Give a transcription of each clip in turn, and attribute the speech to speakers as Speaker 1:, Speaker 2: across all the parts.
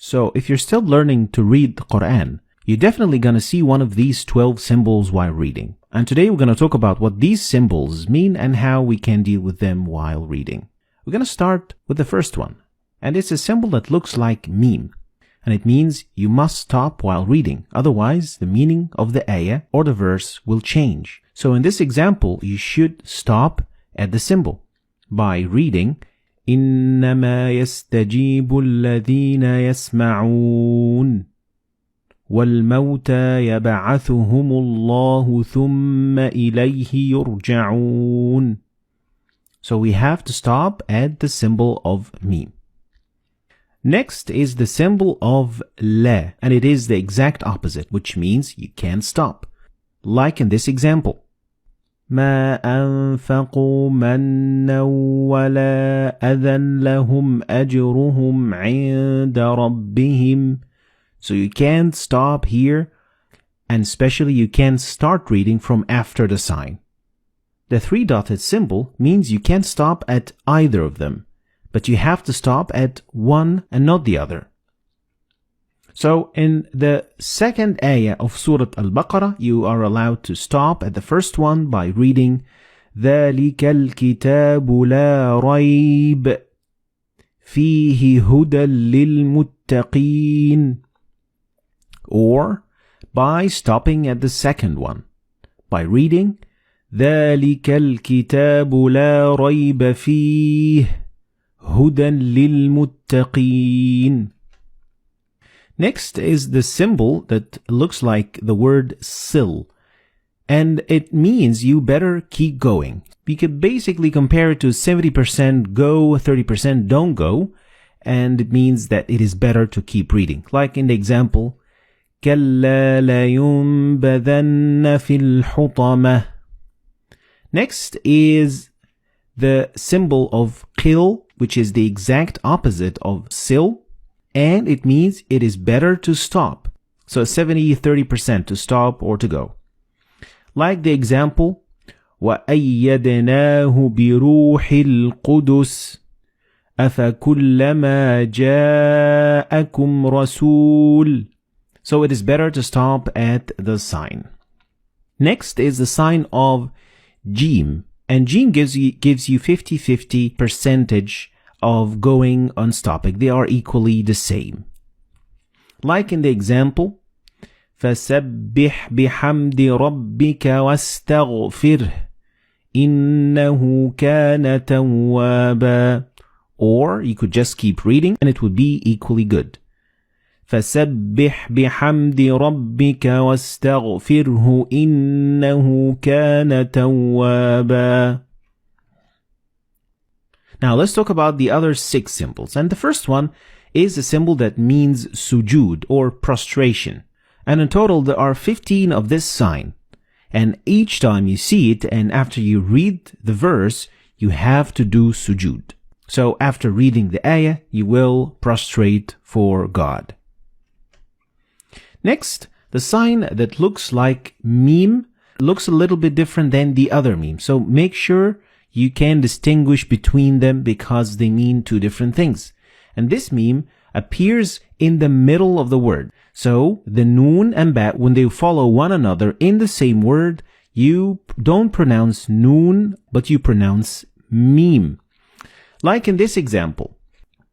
Speaker 1: So if you're still learning to read the Quran, you're definitely going to see one of these 12 symbols while reading. And today we're going to talk about what these symbols mean and how we can deal with them while reading. We're going to start with the first one. And it's a symbol that looks like meme. And it means you must stop while reading. Otherwise, the meaning of the ayah or the verse will change. So in this example, you should stop at the symbol by reading إنما يستجيب الذين يسمعون والموتى يبعثهم الله ثم إليه يرجعون. So we have to stop at the symbol of meme. Next is the symbol of la, and it is the exact opposite, which means you can't stop. Like in this example. ما أنفقوا منا ولا أذى لهم أجرهم عند ربهم. So you can't stop here, and especially you can't start reading from after the sign. The three-dotted symbol means you can't stop at either of them, but you have to stop at one and not the other. So in the second ayah of Surah Al-Baqarah, you are allowed to stop at the first one by reading ذَلِكَ الْكِتَابُ لَا رَيْبَ فِيهِ هُدًى لِلْمُتَّقِينَ, or by stopping at the second one by reading ذَلِكَ الْكِتَابُ لَا رَيْبَ فِيهِ هُدًى لِلْمُتَّقِينَ. Next is the symbol that looks like the word sil, and it means you better keep going. We could basically compare it to 70% go, 30% don't go, and it means that it is better to keep reading. Like in the example, كَلَّا لَيُنْبَذَنَّ فِي الْحُطَمَةِ. Next is the symbol of qil, which is the exact opposite of sil, and it means it is better to stop. So 70-30% to stop or to go. Like the example, وَأَيَّدْنَاهُ بِرُوحِ الْقُدُسِ أَفَكُلَّمَا جَاءَكُمْ رَسُولٌ. So it is better to stop at the sign. Next is the sign of Jim. And Jim gives you 50-50 percentage of going on stopping. They are equally the same. Like in the example, فَسَبِّحْ بِحَمْدِ رَبِّكَ وَاسْتَغْفِرْهِ إِنَّهُ كَانَ تَوَّابًا. Or you could just keep reading and it would be equally good. فَسَبِّحْ بِحَمْدِ رَبِّكَ وَاسْتَغْفِرْهُ إِنَّهُ كَانَ تَوَّابًا. Now let's talk about the other 6 symbols. And the first one is a symbol that means sujud or prostration. And in total there are 15 of this sign. And each time you see it and after you read the verse, you have to do sujud. So after reading the ayah, you will prostrate for God. Next, the sign that looks like meme looks a little bit different than the other meme. So make sure you can distinguish between them because they mean 2 different things. And this meme appears in the middle of the word. So the noon and ba, when they follow one another in the same word, you don't pronounce noon, but you pronounce meme. Like in this example,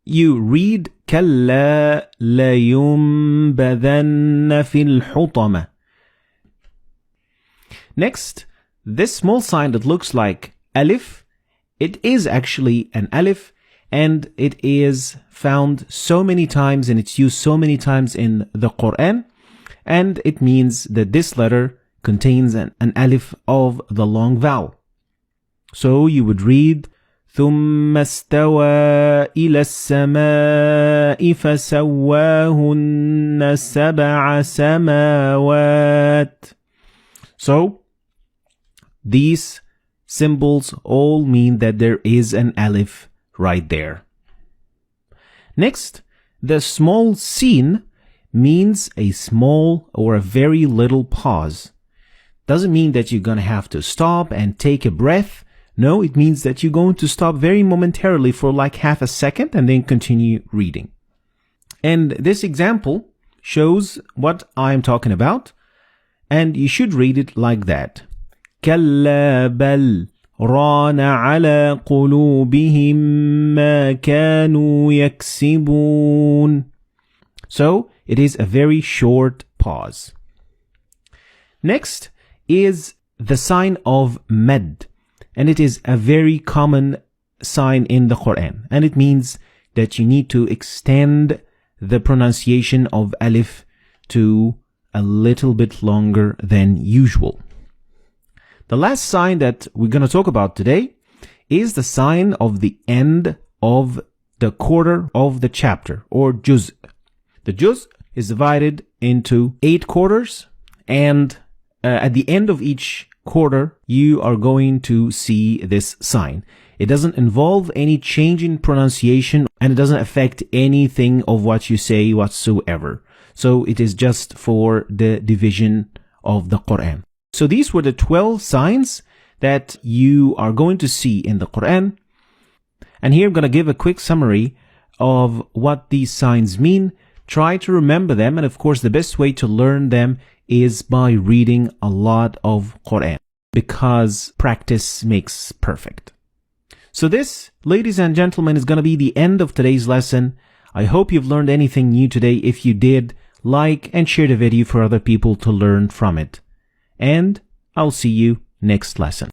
Speaker 1: you read كَلَّا لَيُنْبَذَنَّ فِي الْحُطَمَةِ. Next, this small sign that looks like alif, it is actually an alif, and it is found so many times and it's used so many times in the Quran, and it means that this letter contains an alif of the long vowel. So you would read ثم استوى إلى السماء فسواهن سبع سماوات. So these symbols all mean that there is an alif right there. Next, the small sin means a small or a very little pause. Doesn't mean that you're going to have to stop and take a breath. No, it means that you're going to stop very momentarily for like half a second and then continue reading. And this example shows what I'm talking about, and you should read it like that. كلا بل ران على قلوبهم ما كانوا يكسبون. So it is a very short pause. Next is the sign of mad, and it is a very common sign in the Quran, and it means that you need to extend the pronunciation of alif to a little bit longer than usual. The last sign that we're going to talk about today is the sign of the end of the quarter of the chapter, or juz. The juz is divided into 8 quarters, and at the end of each quarter, you are going to see this sign. It doesn't involve any change in pronunciation, and it doesn't affect anything of what you say whatsoever. So it is just for the division of the Quran. So these were the 12 signs that you are going to see in the Quran. And here I'm going to give a quick summary of what these signs mean. Try to remember them, and of course the best way to learn them is by reading a lot of Quran, because practice makes perfect. So this, ladies and gentlemen, is going to be the end of today's lesson. I hope you've learned anything new today. If you did, like and share the video for other people to learn from it. And I'll see you next lesson.